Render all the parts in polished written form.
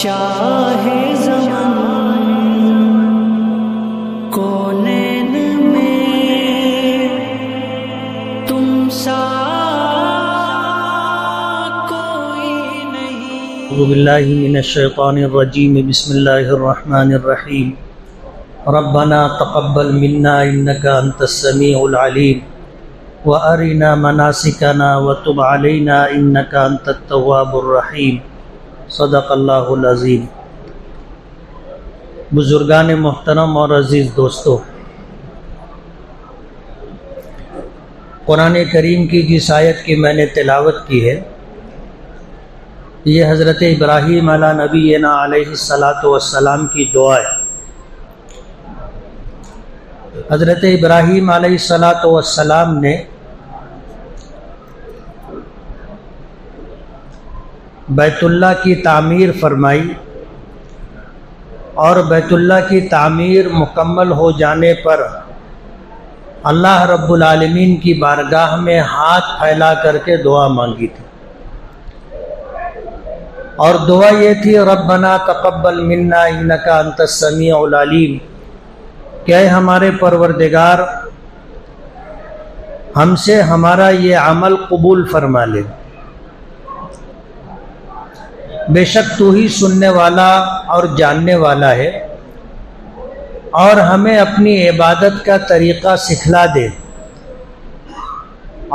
شاہ زمان کونین میں تم سا کوئی نہیں۔ اعوذ باللہ من الشیطان الرجیم، بسم اللہ الرحمن الرحیم۔ ربنا تقبل منا انک انت السمیع العلیم وارنا مناسکنا وتب علینا انک انت التواب الرحیم۔ صدق اللہ العظیم۔ بزرگان محترم اور عزیز دوستو، قرآن کریم کی جس آیت کی میں نے تلاوت کی ہے، یہ حضرت ابراہیم علی نبینا علیہ الصلاۃ والسلام کی دعا ہے۔ حضرت ابراہیم علیہ الصلاۃ والسلام نے بیت اللہ کی تعمیر فرمائی، اور بیت اللہ کی تعمیر مکمل ہو جانے پر اللہ رب العالمین کی بارگاہ میں ہاتھ پھیلا کر کے دعا مانگی تھی، اور دعا یہ تھی، ربنا تقبل منا انک انت السمیع العلیم، کہ اے ہمارے پروردگار ہم سے ہمارا یہ عمل قبول فرما لے، بے شک تو ہی سننے والا اور جاننے والا ہے، اور ہمیں اپنی عبادت کا طریقہ سکھلا دے،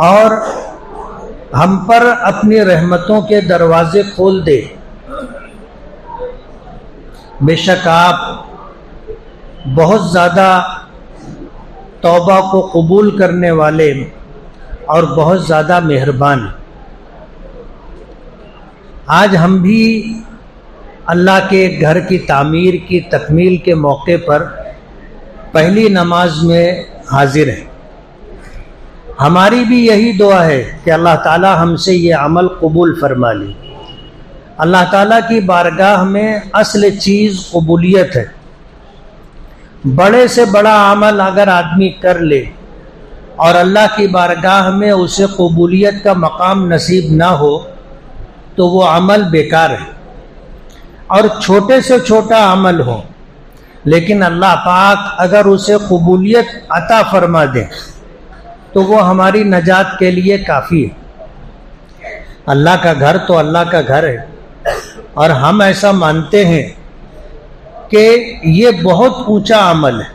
اور ہم پر اپنی رحمتوں کے دروازے کھول دے۔ بے شک آپ بہت زیادہ توبہ کو قبول کرنے والے اور بہت زیادہ مہربان۔ آج ہم بھی اللہ کے گھر کی تعمیر کی تکمیل کے موقع پر پہلی نماز میں حاضر ہیں۔ ہماری بھی یہی دعا ہے کہ اللہ تعالی ہم سے یہ عمل قبول فرما لے۔ اللہ تعالیٰ کی بارگاہ میں اصل چیز قبولیت ہے۔ بڑے سے بڑا عمل اگر آدمی کر لے اور اللہ کی بارگاہ میں اسے قبولیت کا مقام نصیب نہ ہو تو وہ عمل بیکار ہے، اور چھوٹے سے چھوٹا عمل ہو لیکن اللہ پاک اگر اسے قبولیت عطا فرما دے تو وہ ہماری نجات کے لیے کافی ہے۔ اللہ کا گھر تو اللہ کا گھر ہے، اور ہم ایسا مانتے ہیں کہ یہ بہت اونچا عمل ہے۔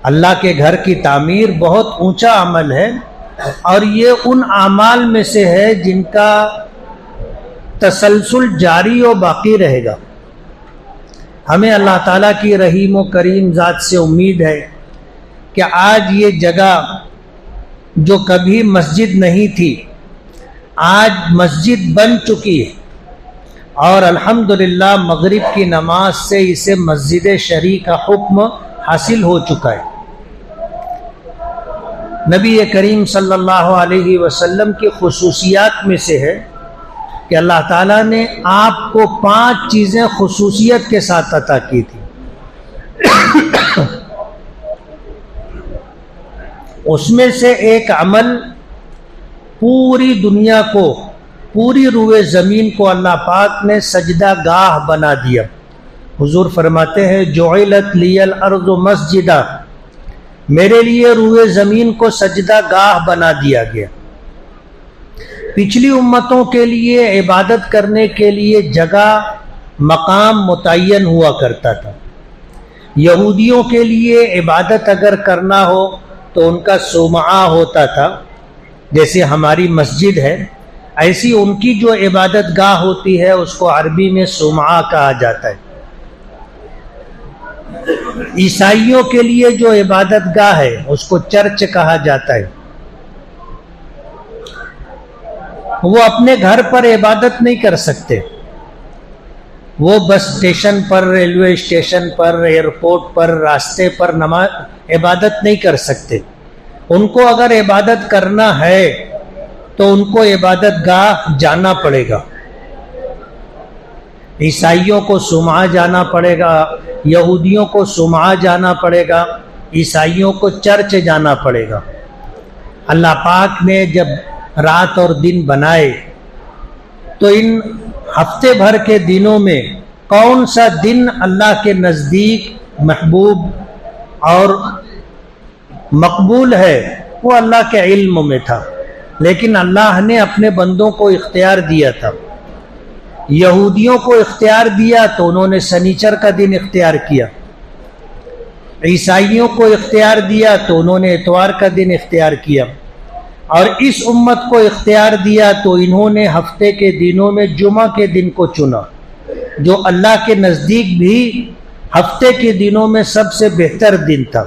اللہ کے گھر کی تعمیر بہت اونچا عمل ہے، اور یہ ان اعمال میں سے ہے جن کا تسلسل جاری و باقی رہے گا۔ ہمیں اللہ تعالیٰ کی رحیم و کریم ذات سے امید ہے کہ آج یہ جگہ جو کبھی مسجد نہیں تھی آج مسجد بن چکی ہے، اور الحمدللہ مغرب کی نماز سے اسے مسجد شرعی کا حکم حاصل ہو چکا ہے۔ نبی کریم صلی اللہ علیہ وسلم کی خصوصیات میں سے ہے کہ اللہ تعالیٰ نے آپ کو 5 چیزیں خصوصیت کے ساتھ عطا کی تھی۔ اس میں سے ایک عمل پوری دنیا کو، پوری روئے زمین کو اللہ پاک نے سجدہ گاہ بنا دیا۔ حضور فرماتے ہیں، جعلت لی الارض مسجدہ، میرے لیے روئے زمین کو سجدہ گاہ بنا دیا گیا۔ پچھلی امتوں کے لیے عبادت کرنے کے لیے جگہ مقام متعین ہوا کرتا تھا۔ یہودیوں کے لیے عبادت اگر کرنا ہو تو ان کا صومعہ ہوتا تھا، جیسے ہماری مسجد ہے ایسی ان کی جو عبادت گاہ ہوتی ہے اس کو عربی میں صومعہ کہا جاتا ہے۔ عیسائیوں کے لیے جو عبادت گاہ ہے اس کو چرچ کہا جاتا ہے۔ وہ اپنے گھر پر عبادت نہیں کر سکتے، وہ بس اسٹیشن پر، ریلوے اسٹیشن پر، ایئرپورٹ پر، راستے پر عبادت نہیں کر سکتے۔ ان کو اگر عبادت کرنا ہے تو ان کو عبادت گاہ جانا پڑے گا۔ عیسائیوں کو صومعہ جانا پڑے گا، یہودیوں کو صومعہ جانا پڑے گا، عیسائیوں کو چرچ جانا پڑے گا۔ اللہ پاک نے جب رات اور دن بنائے تو ان ہفتے بھر کے دنوں میں کون سا دن اللہ کے نزدیک محبوب اور مقبول ہے وہ اللہ کے علم میں تھا، لیکن اللہ نے اپنے بندوں کو اختیار دیا تھا۔ یہودیوں کو اختیار دیا تو انہوں نے سنیچر کا دن اختیار کیا، عیسائیوں کو اختیار دیا تو انہوں نے اتوار کا دن اختیار کیا، اور اس امت کو اختیار دیا تو انہوں نے ہفتے کے دنوں میں جمعہ کے دن کو چنا، جو اللہ کے نزدیک بھی ہفتے کے دنوں میں سب سے بہتر دن تھا۔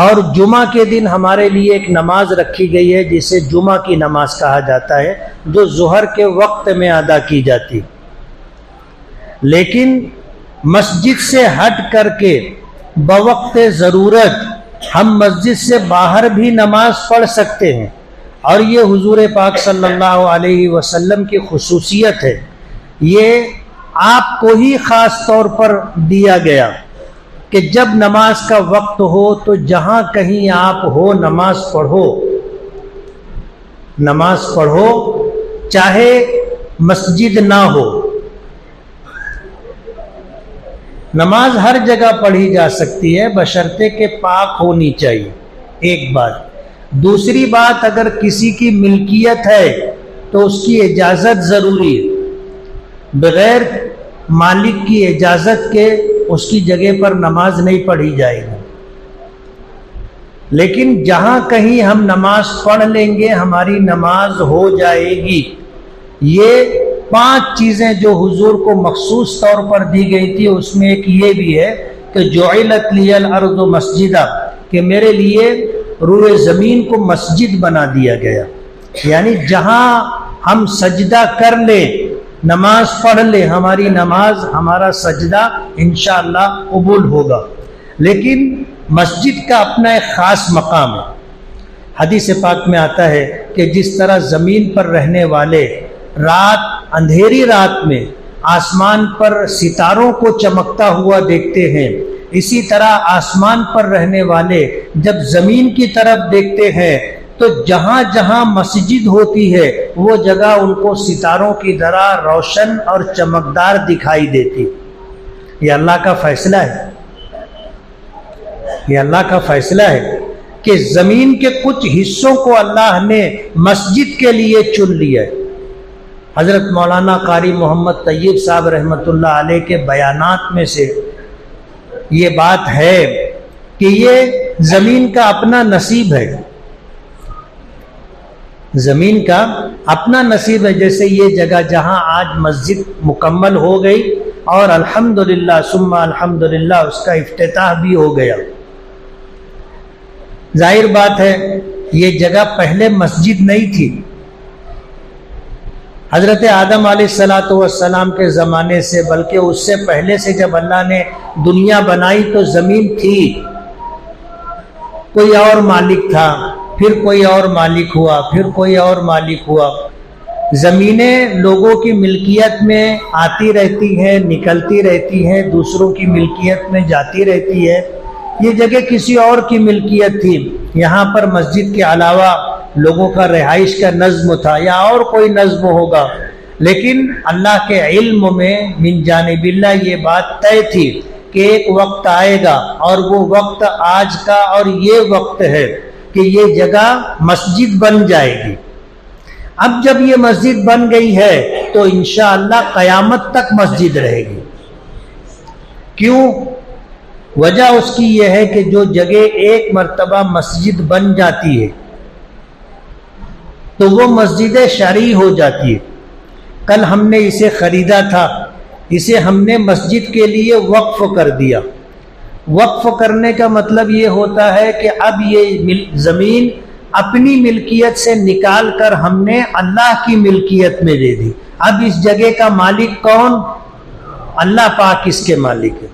اور جمعہ کے دن ہمارے لیے ایک نماز رکھی گئی ہے جسے جمعہ کی نماز کہا جاتا ہے، جو ظہر کے وقت میں ادا کی جاتی، لیکن مسجد سے ہٹ کر کے بوقت ضرورت ہم مسجد سے باہر بھی نماز پڑھ سکتے ہیں، اور یہ حضور پاک صلی اللہ علیہ وسلم کی خصوصیت ہے، یہ آپ کو ہی خاص طور پر دیا گیا کہ جب نماز کا وقت ہو تو جہاں کہیں آپ ہو نماز پڑھو، چاہے مسجد نہ ہو۔ نماز ہر جگہ پڑھی جا سکتی ہے بشرطے کہ پاک ہونی چاہیے، ایک بات۔ دوسری بات، اگر کسی کی ملکیت ہے تو اس کی اجازت ضروری ہے، بغیر مالک کی اجازت کے اس کی جگہ پر نماز نہیں پڑھی جائے گی۔ لیکن جہاں کہیں ہم نماز پڑھ لیں گے ہماری نماز ہو جائے گی۔ یہ 5 چیزیں جو حضور کو مخصوص طور پر دی گئی تھی، اس میں ایک یہ بھی ہے کہ جعلت لی الارض مسجدا، کہ میرے لیے روئے زمین کو مسجد بنا دیا گیا، یعنی جہاں ہم سجدہ کر لیں، نماز پڑھ لیں، ہماری نماز، ہمارا سجدہ انشاءاللہ قبول ہوگا۔ لیکن مسجد کا اپنا ایک خاص مقام ہے۔ حدیث پاک میں آتا ہے کہ جس طرح زمین پر رہنے والے اندھیری رات میں آسمان پر ستاروں کو چمکتا ہوا دیکھتے ہیں، اسی طرح آسمان پر رہنے والے جب زمین کی طرف دیکھتے ہیں تو جہاں جہاں مسجد ہوتی ہے وہ جگہ ان کو ستاروں کی طرح روشن اور چمکدار دکھائی دیتی۔ یہ اللہ کا فیصلہ ہے، یہ اللہ کا فیصلہ ہے کہ زمین کے کچھ حصوں کو اللہ نے مسجد کے لیے چن لیا ہے۔ حضرت مولانا قاری محمد طیب صاحب رحمۃ اللہ علیہ کے بیانات میں سے یہ بات ہے کہ یہ زمین کا اپنا نصیب ہے، زمین کا اپنا نصیب ہے۔ جیسے یہ جگہ جہاں آج مسجد مکمل ہو گئی اور الحمدللہ ثم الحمدللہ اس کا افتتاح بھی ہو گیا، ظاہر بات ہے یہ جگہ پہلے مسجد نہیں تھی۔ حضرت آدم علیہ السلام کے زمانے سے، بلکہ اس سے پہلے سے جب اللہ نے دنیا بنائی تو زمین تھی، کوئی اور مالک تھا، پھر کوئی اور مالک ہوا، پھر کوئی اور مالک ہوا۔ زمینیں لوگوں کی ملکیت میں آتی رہتی ہیں، نکلتی رہتی ہیں، دوسروں کی ملکیت میں جاتی رہتی ہے۔ یہ جگہ کسی اور کی ملکیت تھی، یہاں پر مسجد کے علاوہ لوگوں کا رہائش کا نظم تھا یا اور کوئی نظم ہوگا، لیکن اللہ کے علم میں من جانب اللہ یہ بات طے تھی کہ ایک وقت آئے گا، اور وہ وقت آج کا اور یہ وقت ہے کہ یہ جگہ مسجد بن جائے گی۔ اب جب یہ مسجد بن گئی ہے تو انشاءاللہ قیامت تک مسجد رہے گی۔ کیوں؟ وجہ اس کی یہ ہے کہ جو جگہ ایک مرتبہ مسجد بن جاتی ہے تو وہ مسجد شرعی ہو جاتی ہے۔ کل ہم نے اسے خریدا تھا، اسے ہم نے مسجد کے لیے وقف کر دیا۔ وقف کرنے کا مطلب یہ ہوتا ہے کہ اب یہ زمین اپنی ملکیت سے نکال کر ہم نے اللہ کی ملکیت میں دے دی۔ اب اس جگہ کا مالک کون؟ اللہ پاک اس کے مالک ہے۔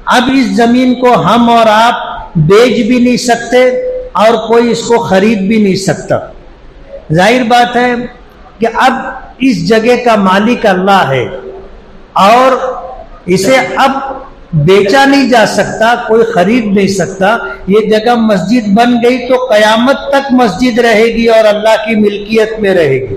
اب اس زمین کو ہم اور آپ بیچ بھی نہیں سکتے اور کوئی اس کو خرید بھی نہیں سکتا۔ ظاہر بات ہے کہ اب اس جگہ کا مالک اللہ ہے اور اسے اب بیچا نہیں جا سکتا، کوئی خرید نہیں سکتا۔ یہ جگہ مسجد بن گئی تو قیامت تک مسجد رہے گی اور اللہ کی ملکیت میں رہے گی۔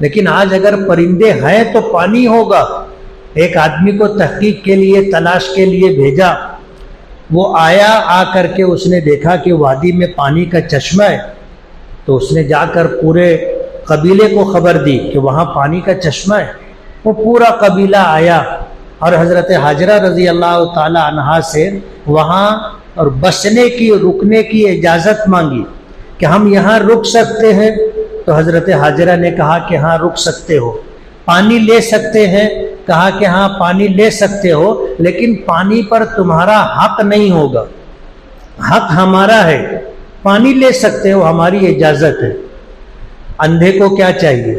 لیکن آج اگر پرندے ہیں تو پانی ہوگا۔ ایک آدمی کو تحقیق کے لیے، تلاش کے لیے بھیجا، وہ آیا، آ کر کے اس نے دیکھا کہ وادی میں پانی کا چشمہ ہے، تو اس نے جا کر پورے قبیلے کو خبر دی کہ وہاں پانی کا چشمہ ہے۔ وہ پورا قبیلہ آیا اور حضرت حاجرہ رضی اللہ تعالی عنہا سے وہاں اور بسنے کی، رکنے کی اجازت مانگی کہ ہم یہاں رک سکتے ہیں؟ تو حضرت حاجرہ نے کہا کہ ہاں رک سکتے ہو۔ پانی لے سکتے ہیں؟ کہا کہ ہاں پانی لے سکتے ہو، لیکن پانی پر تمہارا حق نہیں ہوگا، حق ہمارا ہے۔ پانی لے سکتے ہو، ہماری اجازت ہے۔ اندھے کو کیا چاہیے؟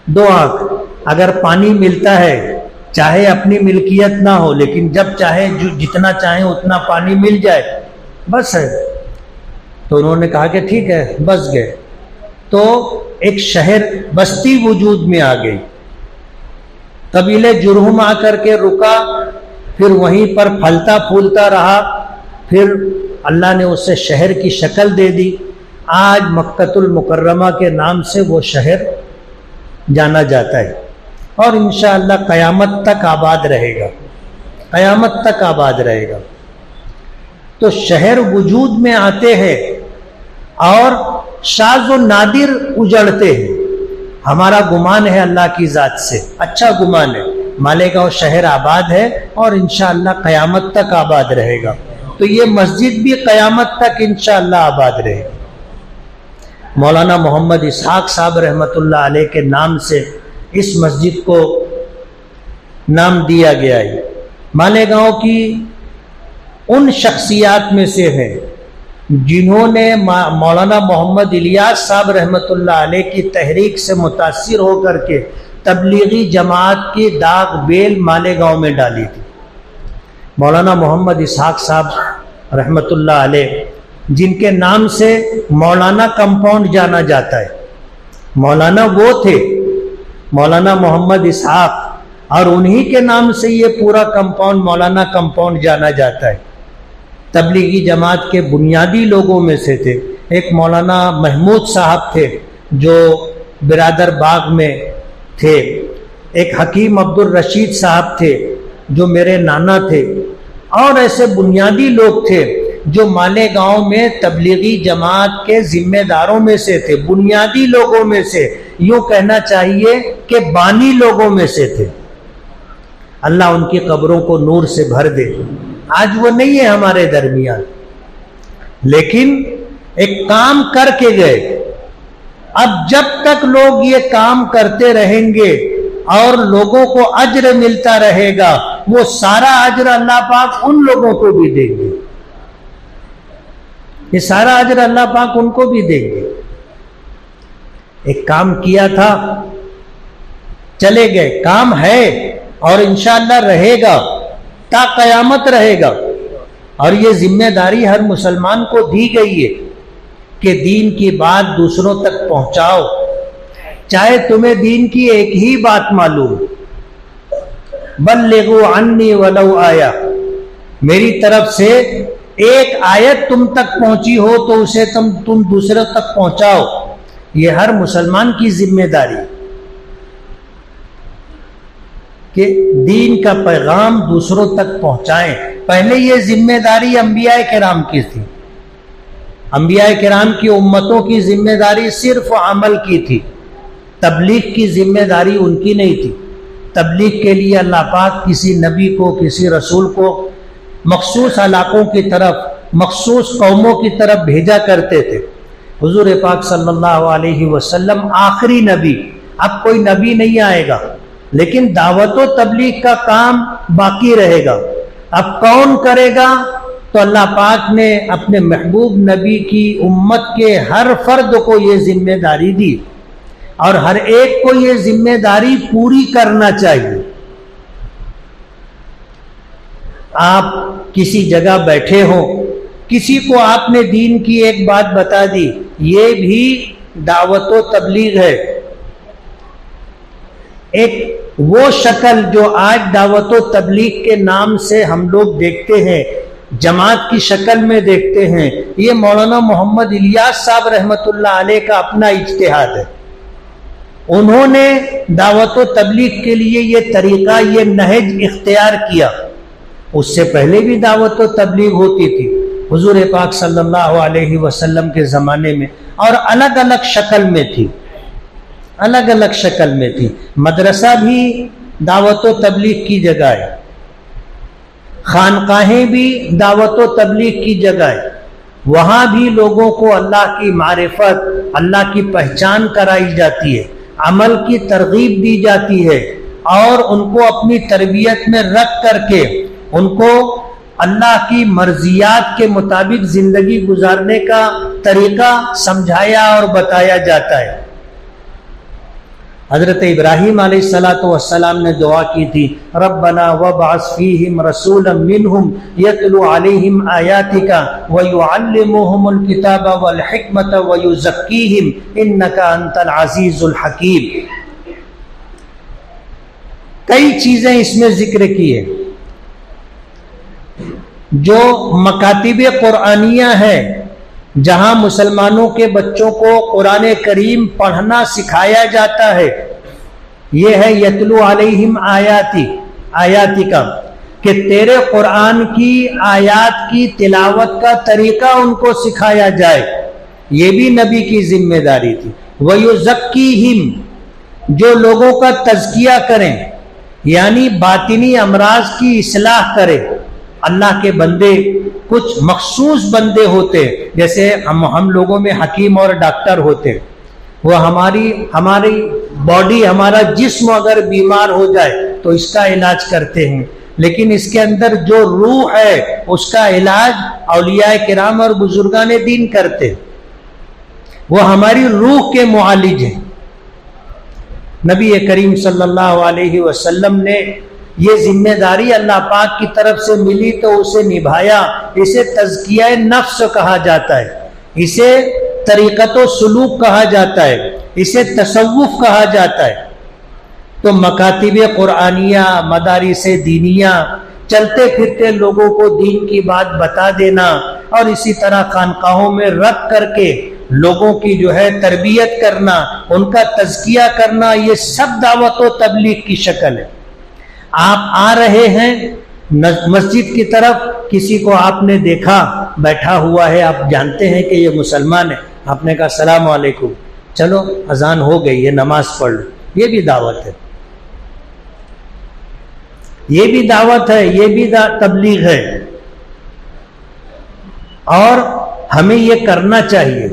دو آنکھ۔ اگر پانی ملتا ہے، چاہے اپنی ملکیت نہ ہو، لیکن جب چاہے جتنا چاہے اتنا پانی مل جائے، بس ہے۔ تو انہوں نے کہا کہ ٹھیک ہے، بس گئے۔ تو ایک شہر، بستی وجود میں آ گئی۔ قبیلے جرہم آ کر کے رکا، پھر وہیں پر پھلتا پھولتا رہا، پھر اللہ نے اسے شہر کی شکل دے دی۔ آج مکۃ المکرمہ کے نام سے وہ شہر جانا جاتا ہے، اور انشاءاللہ قیامت تک آباد رہے گا، قیامت تک آباد رہے گا۔ تو شہر وجود میں آتے ہیں اور شاذ و نادر اجڑتے ہیں۔ ہمارا گمان ہے اللہ کی ذات سے، اچھا گمان ہے، مالیگاؤں شہر آباد ہے اور انشاءاللہ قیامت تک آباد رہے گا۔ تو یہ مسجد بھی قیامت تک انشاءاللہ آباد رہے گا۔ مولانا محمد اسحاق صاحب رحمۃ اللہ علیہ کے نام سے اس مسجد کو نام دیا گیا ہے۔ مالیگاؤں کی ان شخصیات میں سے ہیں جنہوں نے مولانا محمد الیاس صاحب رحمۃ اللہ علیہ کی تحریک سے متاثر ہو کر کے تبلیغی جماعت کی داغ بیل مالیگاؤں میں ڈالی تھی۔ مولانا محمد اسحاق صاحب رحمۃ اللہ علیہ، جن کے نام سے مولانا کمپاؤنڈ جانا جاتا ہے، مولانا وہ تھے مولانا محمد اسحاق، اور انہی کے نام سے یہ پورا کمپاؤنڈ مولانا کمپاؤنڈ جانا جاتا ہے۔ تبلیغی جماعت کے بنیادی لوگوں میں سے تھے۔ ایک مولانا محمود صاحب تھے جو برادر باغ میں تھے، ایک حکیم عبد الرشید صاحب تھے جو میرے نانا تھے، اور ایسے بنیادی لوگ تھے جو مالیگاؤں میں تبلیغی جماعت کے ذمہ داروں میں سے تھے، بنیادی لوگوں میں سے، یوں کہنا چاہیے کہ بانی لوگوں میں سے تھے۔ اللہ ان کی قبروں کو نور سے بھر دے۔ آج وہ نہیں ہے ہمارے درمیان، لیکن ایک کام کر کے گئے۔ اب جب تک لوگ یہ کام کرتے رہیں گے اور لوگوں کو اجر ملتا رہے گا، وہ سارا اجر اللہ پاک ان لوگوں کو بھی دیں گے، یہ سارا اجر اللہ پاک ان کو بھی دیں گے۔ ایک کام کیا تھا، چلے گئے، کام ہے اور انشاءاللہ رہے گا، تا قیامت رہے گا۔ اور یہ ذمہ داری ہر مسلمان کو دی گئی ہے کہ دین کی بات دوسروں تک پہنچاؤ، چاہے تمہیں دین کی ایک ہی بات معلوم، بلغوا عنی ولو آیا، میری طرف سے ایک آیت تم تک پہنچی ہو تو اسے تم دوسروں تک پہنچاؤ۔ یہ ہر مسلمان کی ذمہ داری کہ دین کا پیغام دوسروں تک پہنچائیں۔ پہلے یہ ذمہ داری انبیاء کرام کی تھی، انبیاء کرام کی امتوں کی ذمہ داری صرف عمل کی تھی، تبلیغ کی ذمہ داری ان کی نہیں تھی۔ تبلیغ کے لیے اللہ پاک کسی نبی کو، کسی رسول کو مخصوص علاقوں کی طرف، مخصوص قوموں کی طرف بھیجا کرتے تھے۔ حضور پاک صلی اللہ علیہ وسلم آخری نبی، اب کوئی نبی نہیں آئے گا، لیکن دعوت و تبلیغ کا کام باقی رہے گا۔ اب کون کرے گا؟ تو اللہ پاک نے اپنے محبوب نبی کی امت کے ہر فرد کو یہ ذمہ داری دی، اور ہر ایک کو یہ ذمہ داری پوری کرنا چاہیے۔ آپ کسی جگہ بیٹھے ہوں، کسی کو آپ نے دین کی ایک بات بتا دی، یہ بھی دعوت و تبلیغ ہے۔ ایک وہ شکل جو آج دعوت و تبلیغ کے نام سے ہم لوگ دیکھتے ہیں، جماعت کی شکل میں دیکھتے ہیں. یہ مولانا محمد الیاس صاحب رحمت اللہ علیہ کا اپنا اجتہاد ہے. انہوں نے دعوت و تبلیغ کے لیے یہ طریقہ، یہ نہج اختیار کیا. اس سے پہلے بھی دعوت و تبلیغ ہوتی تھی حضور پاک صلی اللہ علیہ وسلم کے زمانے میں، اور الگ الگ شکل میں تھی، الگ الگ شکل میں تھی. مدرسہ بھی دعوت و تبلیغ کی جگہ ہے، خانقاہیں بھی دعوت و تبلیغ کی جگہ ہے. وہاں بھی لوگوں کو اللہ کی معرفت، اللہ کی پہچان کرائی جاتی ہے، عمل کی ترغیب دی جاتی ہے، اور ان کو اپنی تربیت میں رکھ کر کے ان کو اللہ کی مرضیات کے مطابق زندگی گزارنے کا طریقہ سمجھایا اور بتایا جاتا ہے. حضرت ابراہیم علیہ السلام نے دعا کی تھی، ربنا وابعث فیہم رسولا منہم یتلو علیہم آیاتک ویعلمہم الکتاب والحکمت ویزکیہم انک انت العزیز الحکیم. کئی چیزیں اس میں ذکر کی ہے. جو مکاتب قرآنیہ ہے، جہاں مسلمانوں کے بچوں کو قرآن کریم پڑھنا سکھایا جاتا ہے، یہ ہے یتلو علیہم آیاتی کا، کہ تیرے قرآن کی آیات کی تلاوت کا طریقہ ان کو سکھایا جائے. یہ بھی نبی کی ذمہ داری تھی. وَيُزَكِّيهِمْ، جو لوگوں کا تزکیہ کریں، یعنی باطنی امراض کی اصلاح کرے. اللہ کے بندے کچھ مخصوص بندے ہوتے، جیسے ہم لوگوں میں حکیم اور ڈاکٹر ہوتے. وہ ہماری باڈی، ہمارا جسم اگر بیمار ہو جائے تو اس کا علاج کرتے ہیں، لیکن اس کے اندر جو روح ہے اس کا علاج اولیاء کرام اور بزرگان دین کرتے. وہ ہماری روح کے معالج ہیں. نبی کریم صلی اللہ علیہ وسلم نے یہ ذمہ داری اللہ پاک کی طرف سے ملی تو اسے نبھایا. اسے تزکیہ نفس کہا جاتا ہے، اسے طریقت و سلوک کہا جاتا ہے، اسے تصوف کہا جاتا ہے. تو مکاتب قرآنیہ، مدارس دینیہ، چلتے پھرتے لوگوں کو دین کی بات بتا دینا، اور اسی طرح خانقاہوں میں رکھ کر کے لوگوں کی جو ہے تربیت کرنا، ان کا تزکیہ کرنا، یہ سب دعوت و تبلیغ کی شکل ہے. آپ آ رہے ہیں مسجد کی طرف، کسی کو آپ نے دیکھا بیٹھا ہوا ہے، آپ جانتے ہیں کہ یہ مسلمان ہے، آپ نے کہا السلام علیکم، چلو اذان ہو گئی ہے، نماز پڑھ لو. یہ بھی دعوت ہے، یہ بھی دعوت ہے، یہ بھی تبلیغ ہے، اور ہمیں یہ کرنا چاہیے.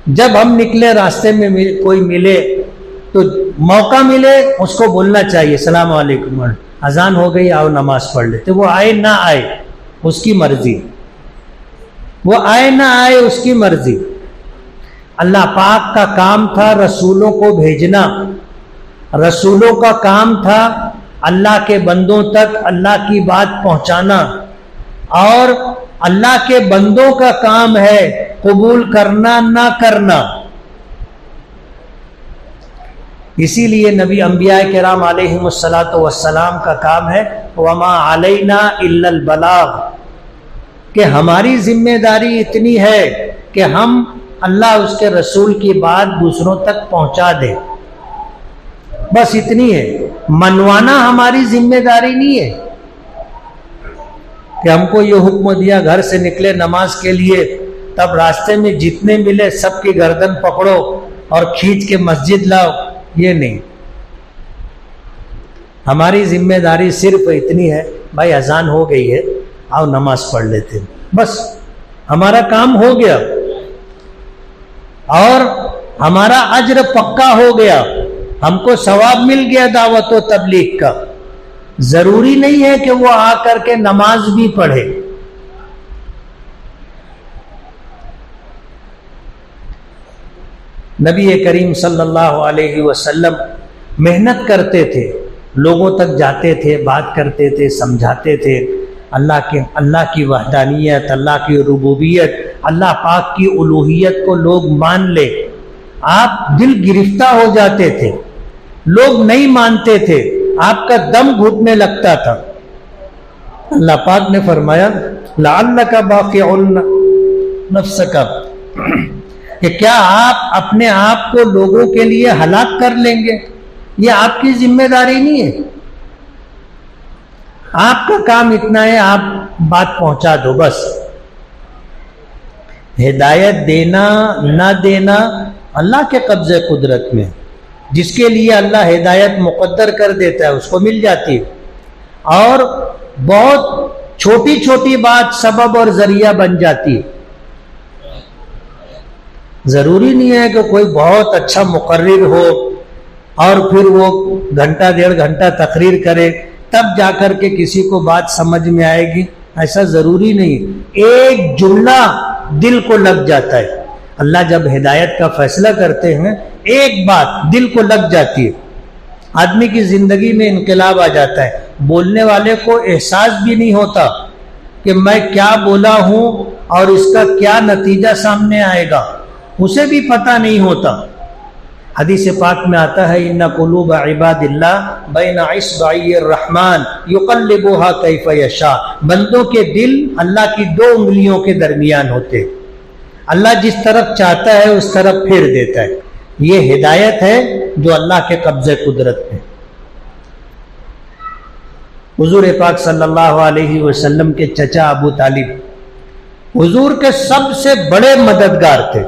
جب ہم نکلے راستے میں کوئی ملے تو موقع ملے اس کو بولنا چاہیے السلام علیکم، اذان ہو گئی آؤ نماز پڑھ لیتے. وہ آئے نہ آئے اس کی مرضی، وہ آئے نہ آئے اس کی مرضی. اللہ پاک کا کام تھا رسولوں کو بھیجنا، رسولوں کا کام تھا اللہ کے بندوں تک اللہ کی بات پہنچانا، اور اللہ کے بندوں کا کام ہے قبول کرنا نہ کرنا. اسی لیے نبی انبیاء کرام علیہم السلام کا کام ہے وما علینا الا البلاغ، کہ ہماری ذمہ داری اتنی ہے کہ ہم اللہ اس کے رسول کی بات دوسروں تک پہنچا دیں، بس اتنی ہے. منوانا ہماری ذمہ داری نہیں ہے کہ ہم کو یہ حکم دیا گھر سے نکلے نماز کے لیے، تب راستے میں جتنے ملے سب کی گردن پکڑو اور کھینچ کے مسجد لاؤ. یہ نہیں. ہماری ذمہ داری صرف اتنی ہے، بھائی اذان ہو گئی ہے آؤ نماز پڑھ لیتے، بس ہمارا کام ہو گیا اور ہمارا اجر پکا ہو گیا، ہم کو ثواب مل گیا دعوت و تبلیغ کا. ضروری نہیں ہے کہ وہ آ کر کے نماز بھی پڑھے. نبی کریم صلی اللہ علیہ وسلم محنت کرتے تھے، لوگوں تک جاتے تھے، بات کرتے تھے، سمجھاتے تھے اللہ کی وحدانیت، اللہ کی ربوبیت، اللہ پاک کی الوہیت کو لوگ مان لے. آپ دل گرفتہ ہو جاتے تھے، لوگ نہیں مانتے تھے، آپ کا دم گھٹنے لگتا تھا. اللہ پاک نے فرمایا لعلک باقع نفسک، کہ کیا آپ اپنے آپ کو لوگوں کے لیے ہلاک کر لیں گے؟ یہ آپ کی ذمہ داری نہیں ہے، آپ کا کام اتنا ہے آپ بات پہنچا دو بس۔ ہدایت دینا نہ دینا اللہ کے قبضے قدرت میں، جس کے لیے اللہ ہدایت مقدر کر دیتا ہے اس کو مل جاتی ہے، اور بہت چھوٹی چھوٹی بات سبب اور ذریعہ بن جاتی ہے۔ ضروری نہیں ہے کہ کوئی بہت اچھا مقرر ہو اور پھر وہ گھنٹہ ڈیڑھ گھنٹہ تقریر کرے تب جا کر کے کسی کو بات سمجھ میں آئے گی، ایسا ضروری نہیں۔ ایک جملہ دل کو لگ جاتا ہے، اللہ جب ہدایت کا فیصلہ کرتے ہیں ایک بات دل کو لگ جاتی ہے، آدمی کی زندگی میں انقلاب آ جاتا ہے۔ بولنے والے کو احساس بھی نہیں ہوتا کہ میں کیا بولا ہوں اور اس کا کیا نتیجہ سامنے آئے گا، اسے بھی پتہ نہیں ہوتا۔ حدیث پاک میں آتا ہے ان قلوب عباد اللہ بین اصبعی الرحمن یقلبها کیف یشاء، بندوں کے دل اللہ کی دو انگلیوں کے درمیان ہوتے، اللہ جس طرف چاہتا ہے اس طرف پھیر دیتا ہے۔ یہ ہدایت ہے جو اللہ کے قبضے قدرت میں۔ حضور پاک صلی اللہ علیہ وسلم کے چچا ابو طالب حضور کے سب سے بڑے مددگار تھے،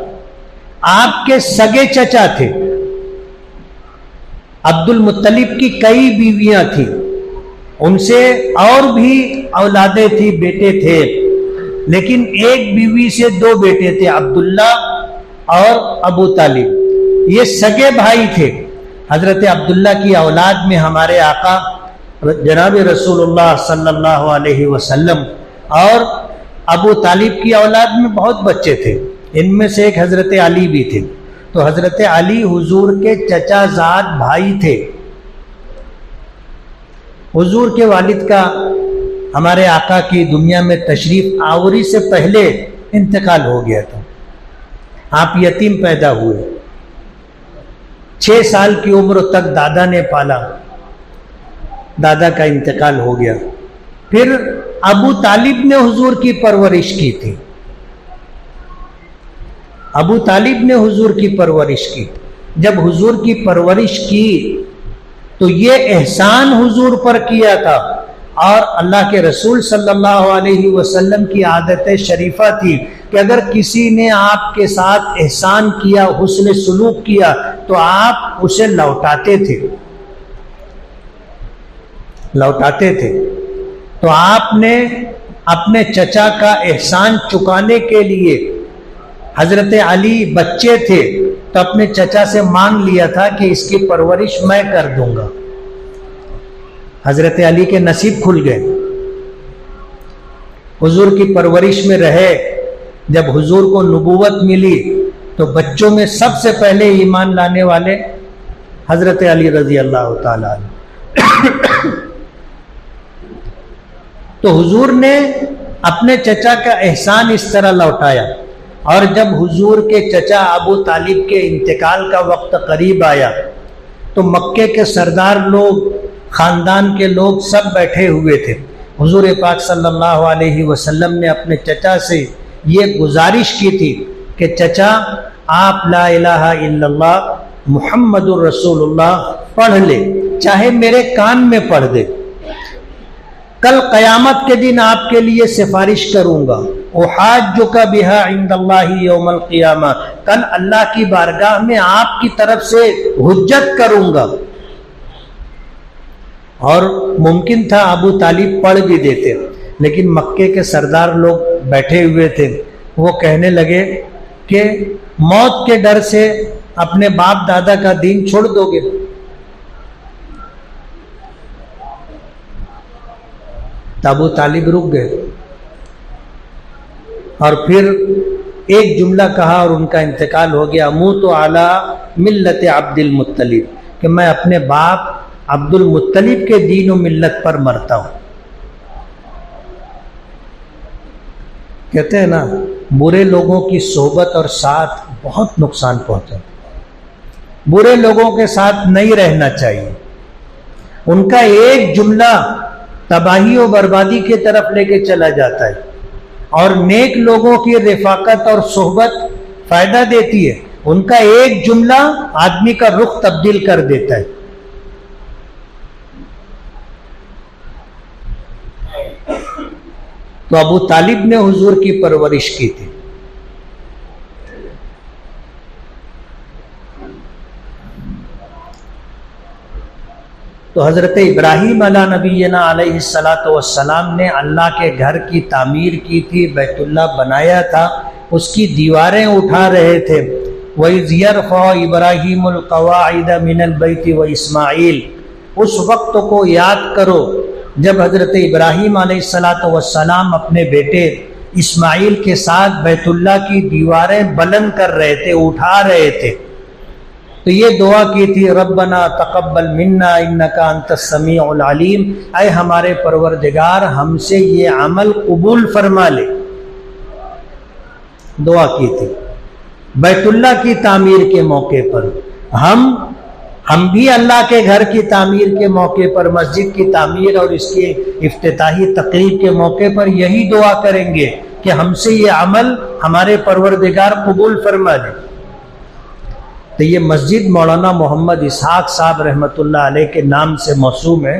آپ کے سگے چچا تھے۔ عبد المطلب کی کئی بیویاں تھیں، ان سے اور بھی اولادیں تھی، بیٹے تھے، لیکن ایک بیوی سے دو بیٹے تھے، عبداللہ اور ابو طالب، یہ سگے بھائی تھے۔ حضرت عبداللہ کی اولاد میں ہمارے آقا جناب رسول اللہ صلی اللہ علیہ وسلم، اور ابو طالب کی اولاد میں بہت بچے تھے، ان میں سے ایک حضرت علی بھی تھے۔ تو حضرت علی حضور کے چچا زاد بھائی تھے۔ حضور کے والد کا ہمارے آقا کی دنیا میں تشریف آوری سے پہلے انتقال ہو گیا تھا، آپ یتیم پیدا ہوئے، 6 سال کی عمر تک دادا نے پالا، دادا کا انتقال ہو گیا۔ پھر ابو طالب نے حضور کی پرورش کی تھی، ابو طالب نے حضور کی پرورش کی۔ جب حضور کی پرورش کی تو یہ احسان حضور پر کیا تھا، اور اللہ کے رسول صلی اللہ علیہ وسلم کی عادت شریفہ تھی کہ اگر کسی نے آپ کے ساتھ احسان کیا، حسن سلوک کیا، تو آپ اسے لوٹاتے تھے۔ تو آپ نے اپنے چچا کا احسان چکانے کے لیے، حضرت علی بچے تھے تو اپنے چچا سے مانگ لیا تھا کہ اس کی پرورش میں کر دوں گا۔ حضرت علی کے نصیب کھل گئے، حضور کی پرورش میں رہے۔ جب حضور کو نبوت ملی تو بچوں میں سب سے پہلے ایمان لانے والے حضرت علی رضی اللہ تعالی عنہ۔ تو حضور نے اپنے چچا کا احسان اس طرح لوٹایا، اور جب حضور کے چچا ابو طالب کے انتقال کا وقت قریب آیا تو مکے کے سردار لوگ، خاندان کے لوگ سب بیٹھے ہوئے تھے۔ حضور پاک صلی اللہ علیہ وسلم نے اپنے چچا سے یہ گزارش کی تھی کہ چچا آپ لا الہ الا اللہ محمد الرسول اللہ پڑھ لے، چاہے میرے کان میں پڑھ دے، کل قیامت کے دن آپ کے لیے سفارش کروں گا، احاجک بہا عند اللہ یوم القیامہ، کل اللہ کی بارگاہ میں آپ کی طرف سے حجت کروں گا۔ اور ممکن تھا ابو طالب پڑھ بھی دیتے، لیکن مکے کے سردار لوگ بیٹھے ہوئے تھے، وہ کہنے لگے کہ موت کے ڈر سے اپنے باپ دادا کا دین چھوڑ دو گے؟ ابو طالب رک گئے اور پھر ایک جملہ کہا اور ان کا انتقال ہو گیا، اموت علی ملت عبد المطلب، کہ میں اپنے باپ عبد المطلب کے دین و ملت پر مرتا ہوں۔ کہتے ہیں نا، برے لوگوں کی صحبت اور ساتھ بہت نقصان پہنچا، برے لوگوں کے ساتھ نہیں رہنا چاہیے۔ ان کا ایک جملہ تباہی و بربادی کی طرف لے کے چلا جاتا ہے، اور نیک لوگوں کی رفاقت اور صحبت فائدہ دیتی ہے، ان کا ایک جملہ آدمی کا رخ تبدیل کر دیتا ہے۔ تو ابو طالب نے حضور کی پرورش کی تھی۔ تو حضرت ابراہیم علیہ نبینا علیہ الصلاۃ والسلام نے اللہ کے گھر کی تعمیر کی تھی، بیت اللہ بنایا تھا، اس کی دیواریں اٹھا رہے تھے۔ وَإِذْ يَرْفَعُ إِبْرَاهِيمُ الْقَوَاعِدَ مِنَ الْبَيْتِ وَإِسْمَاعِيلُ، اس وقت کو یاد کرو جب حضرت ابراہیم علیہ الصلاۃ والسلام اپنے بیٹے اسماعیل کے ساتھ بیت اللہ کی دیواریں بلند کر رہے تھے، اٹھا رہے تھے۔ تو یہ دعا کی تھی، ربنا تقبل منا انک انت السمیع العلیم، اے ہمارے پروردگار ہم سے یہ عمل قبول فرما لے۔ دعا کی تھی بیت اللہ کی تعمیر کے موقع پر۔ ہم بھی اللہ کے گھر کی تعمیر کے موقع پر، مسجد کی تعمیر اور اس کی افتتاحی تقریب کے موقع پر یہی دعا کریں گے کہ ہم سے یہ عمل ہمارے پروردگار قبول فرما لے۔ تو یہ مسجد مولانا محمد اسحاق صاحب رحمۃ اللہ علیہ کے نام سے موسوم ہے۔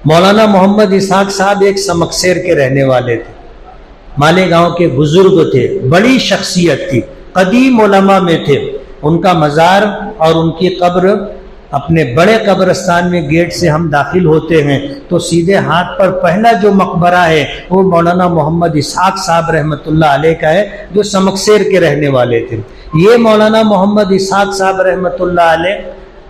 مولانا محمد اسحاق صاحب ایک سمکسیر کے رہنے والے تھے، مالیگاؤں کے بزرگ تھے، بڑی شخصیت تھی، قدیم علماء میں تھے۔ ان کا مزار اور ان کی قبر اپنے بڑے قبرستان میں گیٹ سے ہم داخل ہوتے ہیں تو سیدھے ہاتھ پر پہلا جو مقبرہ ہے وہ مولانا محمد اسحاق صاحب رحمۃ اللہ علیہ کا ہے، جو سمکسیر کے رہنے والے تھے۔ یہ مولانا محمد اسحاق صاحب رحمۃ اللہ علیہ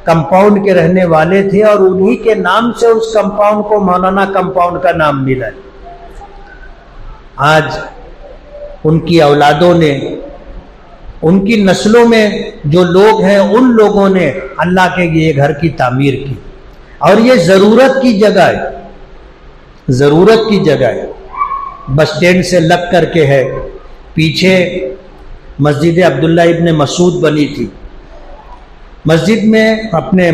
کمپاؤنڈ کے رہنے والے تھے، اور انہی کے نام سے اس کمپاؤنڈ کو مولانا کمپاؤنڈ کا نام ملا ہے۔ آج ان کی اولادوں نے، ان کی نسلوں میں جو لوگ ہیں، ان لوگوں نے اللہ کے یہ گھر کی تعمیر کی، اور یہ ضرورت کی جگہ ہے، ضرورت کی جگہ ہے۔ بس اسٹینڈ سے لگ کر کے ہے، پیچھے مسجد عبداللہ ابن مسعود بنی تھی۔ مسجد میں اپنے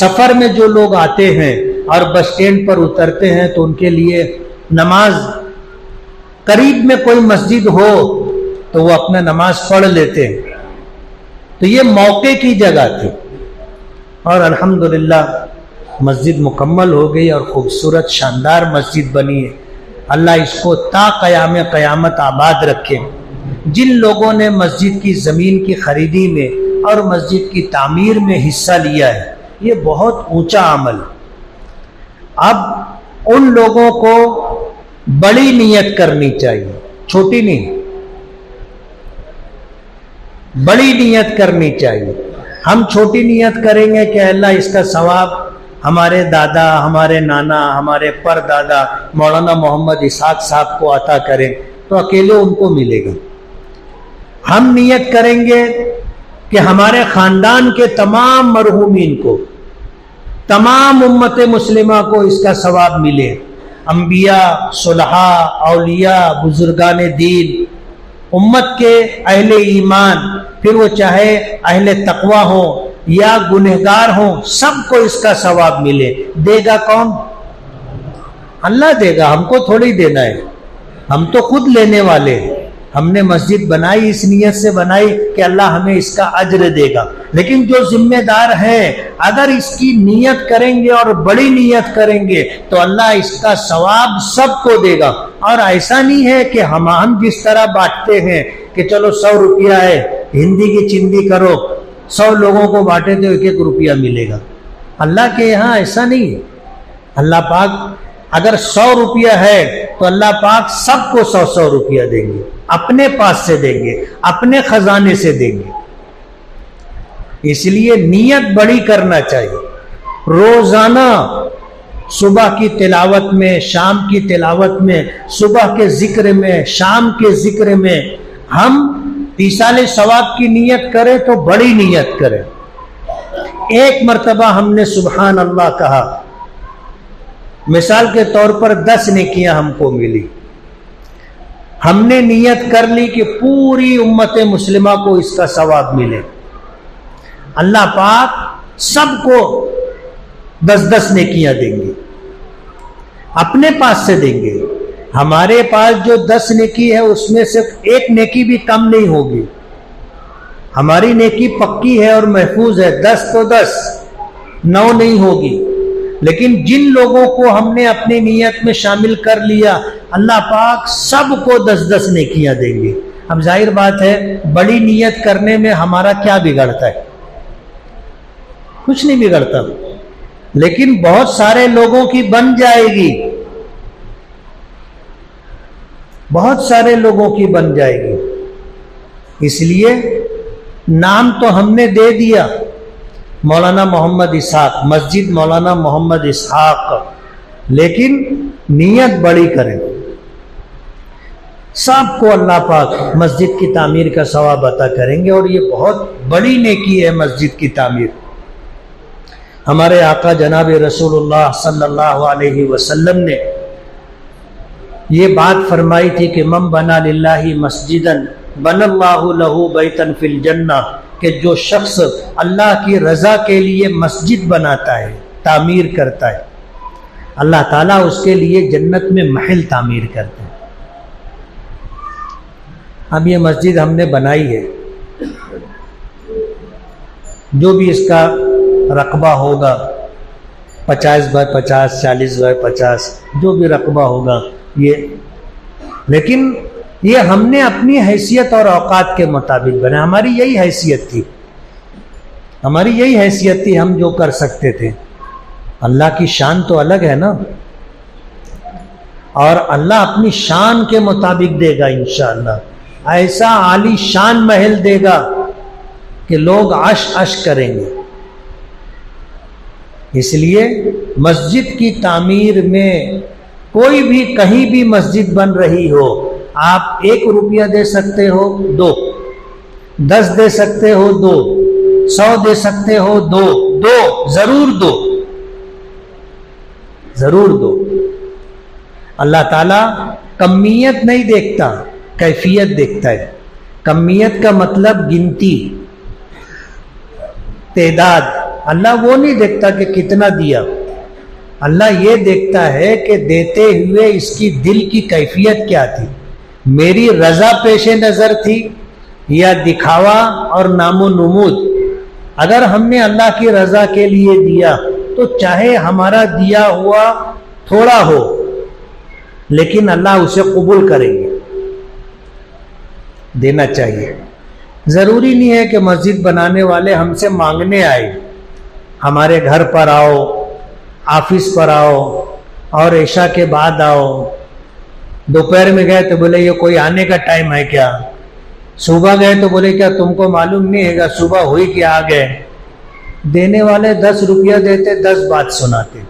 سفر میں جو لوگ آتے ہیں اور بس اسٹینڈ پر اترتے ہیں تو ان کے لیے نماز، قریب میں کوئی مسجد ہو تو وہ اپنا نماز پڑھ لیتے ہیں۔ تو یہ موقع کی جگہ تھی، اور الحمدللہ مسجد مکمل ہو گئی اور خوبصورت شاندار مسجد بنی ہے۔ اللہ اس کو تا قیام قیامت آباد رکھے۔ جن لوگوں نے مسجد کی زمین کی خریدی میں اور مسجد کی تعمیر میں حصہ لیا ہے، یہ بہت اونچا عمل۔ اب ان لوگوں کو بڑی نیت کرنی چاہیے، چھوٹی نہیں، بڑی نیت کرنی چاہیے۔ ہم چھوٹی نیت کریں گے کہ اللہ اس کا ثواب ہمارے دادا، ہمارے نانا، ہمارے پر دادا مولانا محمد اسحاق صاحب کو عطا کریں، تو اکیلے ان کو ملے گا۔ ہم نیت کریں گے کہ ہمارے خاندان کے تمام مرحومین کو، تمام امت مسلمہ کو اس کا ثواب ملے، انبیاء، صلحاء، اولیاء، بزرگان دین، امت کے اہل ایمان، پھر وہ چاہے اہل تقوی ہوں یا گنہگار ہوں، سب کو اس کا ثواب ملے۔ دے گا کون؟ اللہ دے گا، ہم کو تھوڑی دینا ہے، ہم تو خود لینے والے ہیں۔ ہم نے مسجد بنائی اس نیت سے بنائی کہ اللہ ہمیں اس کا اجر دے گا، لیکن جو ذمہ دار ہیں اگر اس کی نیت کریں گے اور بڑی نیت کریں گے تو اللہ اس کا ثواب سب کو دے گا۔ اور ایسا نہیں ہے کہ ہم جس طرح بانٹتے ہیں کہ چلو 100 روپیہ ہے، ہندی کی چندی کرو، 100 لوگوں کو بانٹے تو 1 روپیہ ملے گا۔ اللہ کے یہاں ایسا نہیں ہے۔ اللہ پاک اگر 100 روپیہ ہے تو اللہ پاک سب کو 100 روپیہ دیں گے، اپنے پاس سے دیں گے، اپنے خزانے سے دیں گے۔ اس لیے نیت بڑی کرنا چاہیے۔ روزانہ صبح کی تلاوت میں، شام کی تلاوت میں، صبح کے ذکر میں، شام کے ذکر میں ہم ایصال ثواب کی نیت کریں تو بڑی نیت کریں۔ ایک مرتبہ ہم نے سبحان اللہ کہا، مثال کے طور پر 10 نیکیاں ہم کو ملی۔ ہم نے نیت کر لی کہ پوری امت مسلمہ کو اس کا ثواب ملے۔ اللہ پاک سب کو 10 نیکیاں دیں گے۔ اپنے پاس سے دیں گے. ہمارے پاس جو 10 نیکی ہے اس میں صرف 1 نیکی بھی کم نہیں ہوگی. ہماری نیکی پکی ہے اور محفوظ ہے. 10 تو 10، 9 نہیں ہوگی. لیکن جن لوگوں کو ہم نے اپنی نیت میں شامل کر لیا، اللہ پاک سب کو 10 نیکیاں دیں گے. اب ظاہر بات ہے بڑی نیت کرنے میں ہمارا کیا بگڑتا ہے؟ کچھ نہیں بگڑتا، لیکن بہت سارے لوگوں کی بن جائے گی، بہت سارے لوگوں کی بن جائے گی. اس لیے نام تو ہم نے دے دیا مولانا محمد اسحاق، مسجد مولانا محمد اسحاق، لیکن نیت بڑی کریں. سب کو اللہ پاک مسجد کی تعمیر کا ثواب عطا کریں گے، اور یہ بہت بڑی نیکی ہے مسجد کی تعمیر. ہمارے آقا جناب رسول اللہ صلی اللہ علیہ وسلم نے یہ بات فرمائی تھی کہ من بنا للہ مسجدن بن اللہ لہ بیتن فی الجنہ، کہ جو شخص اللہ کی رضا کے لیے مسجد بناتا ہے، تعمیر کرتا ہے، اللہ تعالیٰ اس کے لیے جنت میں محل تعمیر کرتے ہیں. اب یہ مسجد ہم نے بنائی ہے، جو بھی اس کا رقبہ ہوگا 50 بائی 50، 40 بائی 50، جو بھی رقبہ ہوگا یہ، لیکن یہ ہم نے اپنی حیثیت اور اوقات کے مطابق بنا. ہماری یہی حیثیت تھی، ہماری یہی حیثیت تھی، ہم جو کر سکتے تھے. اللہ کی شان تو الگ ہے نا، اور اللہ اپنی شان کے مطابق دے گا انشاءاللہ. ایسا عالی شان محل دے گا کہ لوگ عش عش کریں گے. اس لیے مسجد کی تعمیر میں کوئی بھی کہیں بھی مسجد بن رہی ہو، آپ 1 روپیہ دے سکتے ہو، 2، 10 دے سکتے ہو، 2، 100 دے سکتے ہو، 2 ضرور دو، ضرور دو. اللہ تعالیٰ کمیت نہیں دیکھتا، کیفیت دیکھتا ہے. کمیت کا مطلب گنتی، تعداد. اللہ وہ نہیں دیکھتا کہ کتنا دیا، اللہ یہ دیکھتا ہے کہ دیتے ہوئے اس کی دل کی کیفیت کیا تھی. میری رضا پیش نظر تھی یا دکھاوا اور نام و نمود؟ اگر ہم نے اللہ کی رضا کے لیے دیا تو چاہے ہمارا دیا ہوا تھوڑا ہو، لیکن اللہ اسے قبول کریں گے. دینا چاہیے. ضروری نہیں ہے کہ مسجد بنانے والے ہم سے مانگنے آئے. ہمارے گھر پر آؤ، آفس پر آؤ، اور عشاء کے بعد آؤ. دوپہر میں گئے تو بولے یہ کوئی آنے کا ٹائم ہے کیا؟ صبح گئے تو بولے کیا تم کو معلوم نہیں ہے گا صبح ہوئی کہ آ گئے؟ دینے والے 10 روپیہ دیتے، 10 بات سناتے.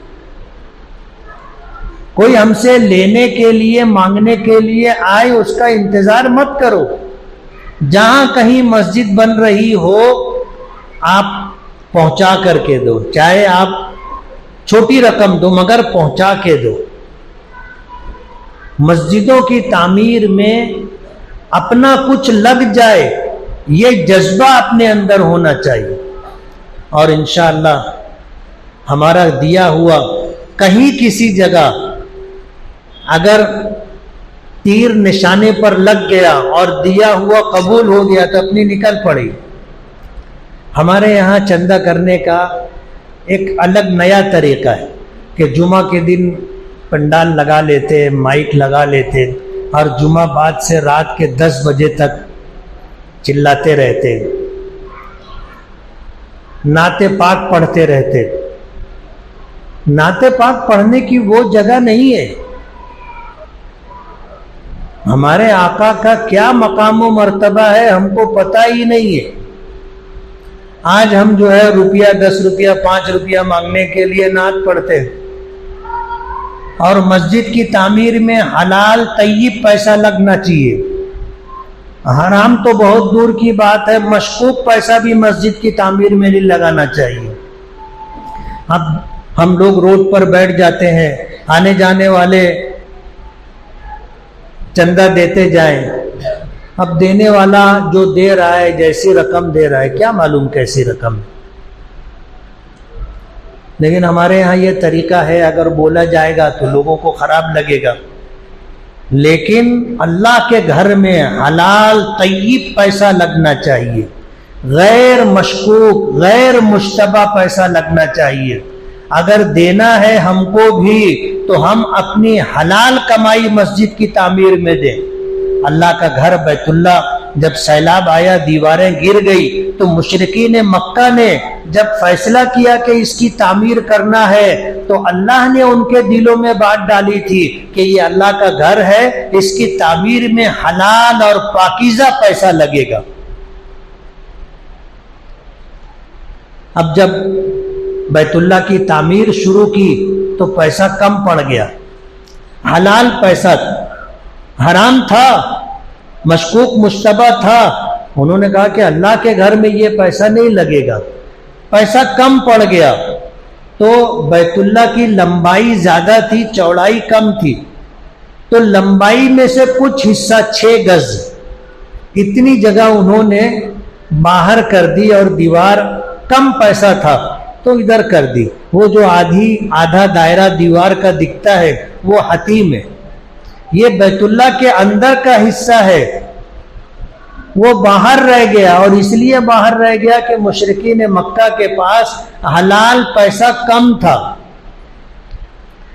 کوئی ہم سے لینے کے لیے، مانگنے کے لیے آئے، اس کا انتظار مت کرو. جہاں کہیں مسجد بن رہی ہو آپ پہنچا کر کے دو، چاہے آپ چھوٹی رقم دو مگر پہنچا کے دو. مسجدوں کی تعمیر میں اپنا کچھ لگ جائے، یہ جذبہ اپنے اندر ہونا چاہیے. اور انشاءاللہ ہمارا دیا ہوا کہیں کسی جگہ اگر تیر نشانے پر لگ گیا اور دیا ہوا قبول ہو گیا تو اپنی نکل پڑی. ہمارے یہاں چندہ کرنے کا ایک الگ نیا طریقہ ہے کہ جمعہ کے دن پنڈال لگا لیتے، مائک لگا لیتے، اور جمعہ بعد سے رات کے 10 بجے تک چلاتے رہتے، نعت پاک پڑھتے رہتے. نعت پاک پڑھنے کی وہ جگہ نہیں ہے. ہمارے آقا کا کیا مقام و مرتبہ ہے ہم کو پتہ ہی نہیں ہے. آج ہم جو ہے روپیہ 10 روپیہ 5 روپیہ مانگنے کے لیے نعت پڑھتے ہیں، اور مسجد کی تعمیر میں حلال طیب پیسہ لگنا چاہیے. حرام تو بہت دور کی بات ہے، مشکوک پیسہ بھی مسجد کی تعمیر میں نہیں لگانا چاہیے. اب ہم لوگ روڈ پر بیٹھ جاتے ہیں، آنے جانے والے چندہ دیتے جائیں. اب دینے والا جو دے رہا ہے جیسی رقم دے رہا ہے، کیا معلوم کیسی رقم. لیکن ہمارے یہاں یہ طریقہ ہے، اگر بولا جائے گا تو لوگوں کو خراب لگے گا، لیکن اللہ کے گھر میں حلال طیب پیسہ لگنا چاہیے، غیر مشکوک غیر مشتبہ پیسہ لگنا چاہیے۔ اگر دینا ہے ہم کو بھی تو ہم اپنی حلال کمائی مسجد کی تعمیر میں دیں۔ اللہ کا گھر بیت اللہ جب سیلاب آیا، دیواریں گر گئی، تو مشرکین مکہ نے جب فیصلہ کیا کہ اس کی تعمیر کرنا ہے تو اللہ نے ان کے دلوں میں بات ڈالی تھی کہ یہ اللہ کا گھر ہے، اس کی تعمیر میں حلال اور پاکیزہ پیسہ لگے گا۔ اب جب بیت اللہ کی تعمیر شروع کی تو پیسہ کم پڑ گیا، حلال پیسہ حرام تھا، مشکوک مشتبہ تھا۔ انہوں نے کہا کہ اللہ کے گھر میں یہ پیسہ نہیں لگے گا، پیسہ کم پڑ گیا۔ تو بیت اللہ کی لمبائی زیادہ تھی، چوڑائی کم تھی، تو لمبائی میں سے کچھ حصہ 6 گز اتنی جگہ انہوں نے باہر کر دی، اور دیوار کم پیسہ تھا تو ادھر کر دی۔ وہ جو آدھا دائرہ دیوار کا دکھتا ہے وہ حتیم ہے، یہ بیت اللہ کے اندر کا حصہ ہے، وہ باہر رہ گیا، اور اس لیے باہر رہ گیا کہ مشرکین مکہ کے پاس حلال پیسہ کم تھا۔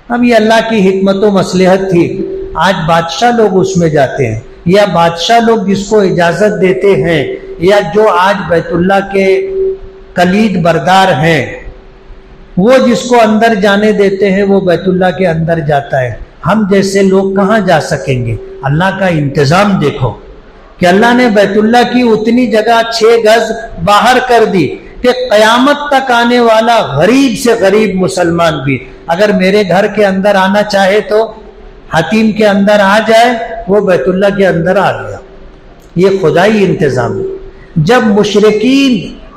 اب یہ اللہ کی حکمت و مصلحت تھی۔ آج بادشاہ لوگ اس میں جاتے ہیں، یا بادشاہ لوگ جس کو اجازت دیتے ہیں، یا جو آج بیت اللہ کے کلید بردار ہیں، وہ جس کو اندر جانے دیتے ہیں وہ بیت اللہ کے اندر جاتا ہے۔ ہم جیسے لوگ کہاں جا سکیں گے؟ اللہ کا انتظام دیکھو کہ اللہ نے بیت اللہ کی اتنی جگہ 6 گز باہر کر دی کہ قیامت تک آنے والا غریب سے غریب مسلمان بھی اگر میرے گھر کے اندر آنا چاہے تو حتیم کے اندر آ جائے، وہ بیت اللہ کے اندر آ گیا۔ یہ خدائی انتظام ہے۔ جب مشرکین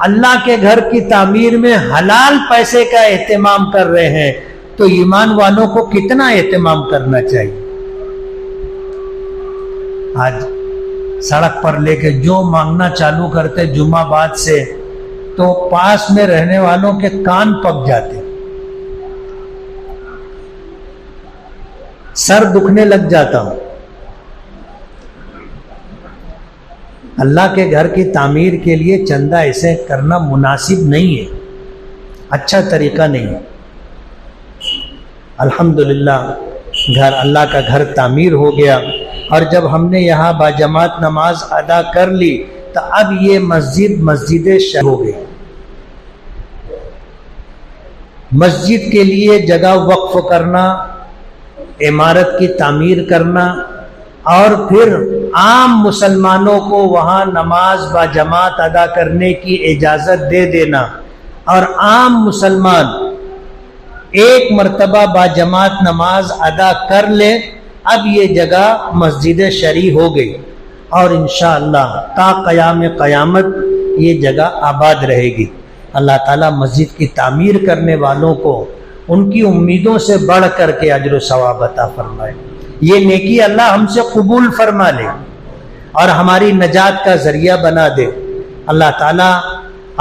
اللہ کے گھر کی تعمیر میں حلال پیسے کا اہتمام کر رہے ہیں تو ایمان والوں کو کتنا اہتمام کرنا چاہیے۔ آج سڑک پر لے کے جو مانگنا چالو کرتے جمعہ بعد سے تو پاس میں رہنے والوں کے کان پک جاتے، سر دکھنے لگ جاتا ہوں۔ اللہ کے گھر کی تعمیر کے لیے چندہ ایسے کرنا مناسب نہیں ہے، اچھا طریقہ نہیں ہے۔ الحمدللہ اللہ کا گھر تعمیر ہو گیا، اور جب ہم نے یہاں باجماعت نماز ادا کر لی تو اب یہ مسجد شہر ہو گئی۔ مسجد کے لیے جگہ وقف کرنا، عمارت کی تعمیر کرنا، اور پھر عام مسلمانوں کو وہاں نماز باجماعت ادا کرنے کی اجازت دے دینا، اور عام مسلمان ایک مرتبہ باجماعت نماز ادا کر لے، اب یہ جگہ مسجد شرعی ہو گئی، اور انشاءاللہ تا قیام قیامت یہ جگہ آباد رہے گی۔ اللہ تعالیٰ مسجد کی تعمیر کرنے والوں کو ان کی امیدوں سے بڑھ کر کے اجر و ثواب عطا فرمائے۔ یہ نیکی اللہ ہم سے قبول فرما لے اور ہماری نجات کا ذریعہ بنا دے۔ اللہ تعالیٰ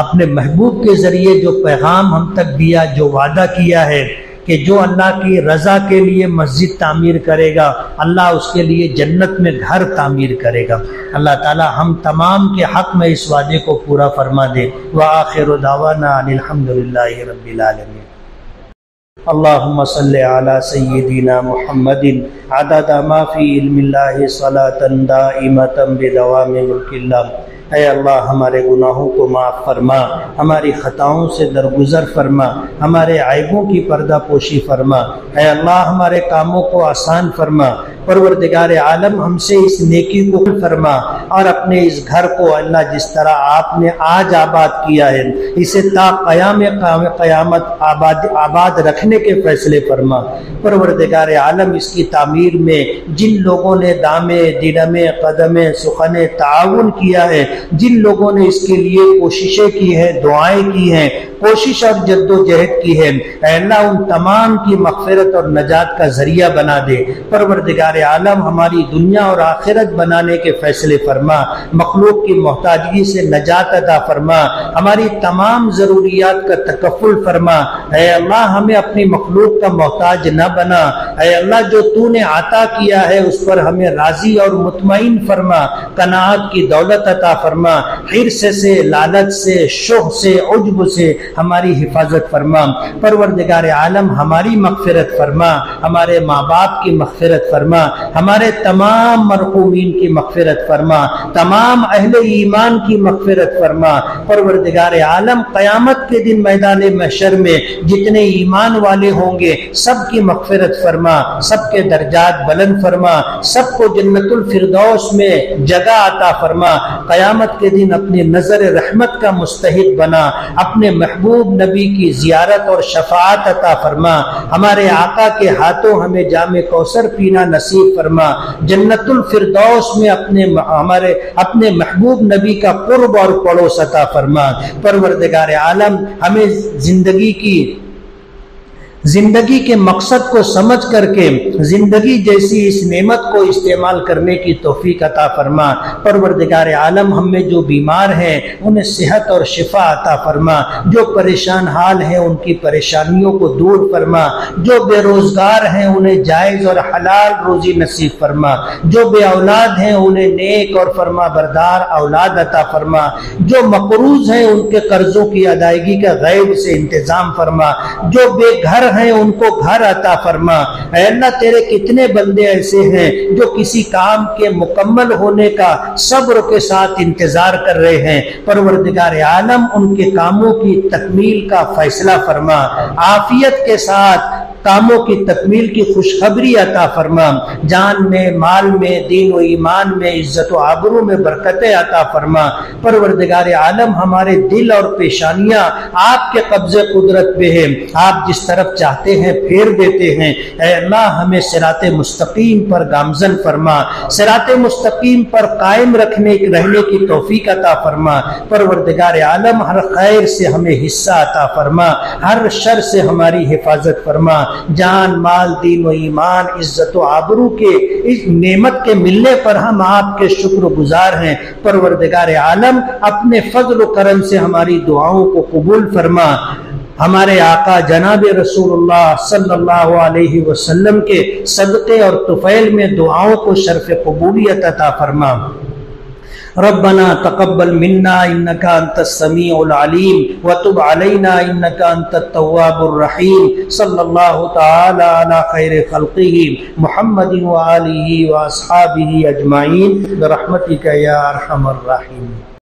اپنے محبوب کے ذریعے جو پیغام ہم تک دیا، جو وعدہ کیا ہے کہ جو اللہ کی رضا کے لیے مسجد تعمیر کرے گا، اللہ اس کے لیے جنت میں گھر تعمیر کرے گا۔ اللہ تعالیٰ ہم تمام کے حق میں اس وعدے کو پورا فرما دے۔ وآخر دعوانا ان الحمدللہ رب العالمین۔ اللہم صلی علی سیدنا محمد عدد ما فی علم اللہ صلاۃ دائمۃ بدوام ملک اللہ۔ اے اللہ ہمارے گناہوں کو معاف فرما، ہماری خطاؤں سے درگزر فرما، ہمارے عیبوں کی پردہ پوشی فرما۔ اے اللہ ہمارے کاموں کو آسان فرما۔ پروردگار عالم ہم سے اس نیکی کو فرما، اور اپنے اس گھر کو اللہ جس طرح آپ نے آج آباد کیا ہے اسے تا قیامت آباد رکھنے کے فیصلے فرما۔ پروردگار عالم اس کی تعمیر میں جن لوگوں نے دامے دنمے قدمے سخنے تعاون کیا ہے، جن لوگوں نے اس کے لیے کوششیں کی ہیں، دعائیں کی ہیں، کوشش اور جد و جہد کی ہے، اے اللہ ان تمام کی مغفرت اور نجات کا ذریعہ بنا دے۔ پروردگار عالم ہماری دنیا اور آخرت بنانے کے فیصلے فرما، مخلوق کی محتاجگی سے نجات عطا فرما، ہماری تمام ضروریات کا تکفل فرما، اے اللہ ہمیں اپنی مخلوق کا محتاج نہ بنا، اے اللہ جو تو نے عطا کیا ہے اس پر ہمیں راضی اور مطمئن فرما، قناعت کی دولت عطا فرما، حرص سے، لالچ سے، شح سے، عجب سے ہماری حفاظت فرما۔ پروردگار عالم ہماری مغفرت فرما، ہمارے ماں باپ کی مغفرت فرما، ہمارے تمام مرحومین کی مغفرت فرما، تمام اہل ایمان کی مغفرت فرما۔ پروردگار عالم قیامت کے دن میدان محشر میں جتنے ایمان والے ہوں گے سب کی مغفرت فرما، سب کے درجات بلند فرما، سب کو جنت الفردوس میں جگہ عطا فرما۔ قیامت کے دن اپنی نظر رحمت کا مستحق بنا، اپنے محبوب نبی کی زیارت اور شفاعت عطا فرما، ہمارے آقا کے ہاتھوں ہمیں جام کوثر پینا نصیب فرما، جنت الفردوس میں اپنے محبوب نبی کا قرب اور پڑوس عطا فرما۔ پروردگار عالم ہمیں زندگی کے مقصد کو سمجھ کر کے زندگی جیسی اس نعمت کو استعمال کرنے کی توفیق عطا فرما۔ پروردگار عالم ہم میں جو بیمار ہیں انہیں صحت اور شفا عطا فرما، جو پریشان حال ہیں ان کی پریشانیوں کو دور فرما، جو بے روزگار ہیں انہیں جائز اور حلال روزی نصیب فرما، جو بے اولاد ہیں انہیں نیک اور فرما بردار اولاد عطا فرما، جو مقروض ہیں ان کے قرضوں کی ادائیگی کا غیب سے انتظام فرما، جو بے گھر ہیں ان کو گھر عطا فرما۔ اے اللہ تیرے کتنے بندے ایسے ہیں جو کسی کام کے مکمل ہونے کا صبر کے ساتھ انتظار کر رہے ہیں، پروردگار عالم ان کے کاموں کی تکمیل کا فیصلہ فرما، عافیت کے ساتھ کاموں کی تکمیل کی خوشخبری عطا فرما، جان میں، مال میں، دین و ایمان میں، عزت و آبرو میں برکتیں عطا فرما۔ پروردگار عالم ہمارے دل اور پیشانیاں آپ کے قبضے قدرت پہ ہیں، آپ جس طرف چاہتے ہیں پھیر دیتے ہیں۔ اے اللہ ہمیں صراط مستقیم پر گامزن فرما، صراط مستقیم پر قائم رہنے کی توفیق عطا فرما۔ پروردگار عالم ہر خیر سے ہمیں حصہ عطا فرما، ہر شر سے ہماری حفاظت فرما، جان، مال، دین و ایمان، عزت و آبرو کے اس نعمت کے ملنے پر ہم آپ کے شکر گزار ہیں۔ پروردگار عالم اپنے فضل و کرم سے ہماری دعاؤں کو قبول فرما، ہمارے آقا جناب رسول اللہ صلی اللہ علیہ وسلم کے صدقے اور طفیل میں دعاؤں کو شرف قبولیت عطا فرما۔ ربنا تقبل منا انك انت السميع العليم وتب علينا انك انت التواب الرحيم صلى الله تعالى على خير خلقه محمد وآله واصحابه اجمعين برحمتك يا ارحم الراحمين۔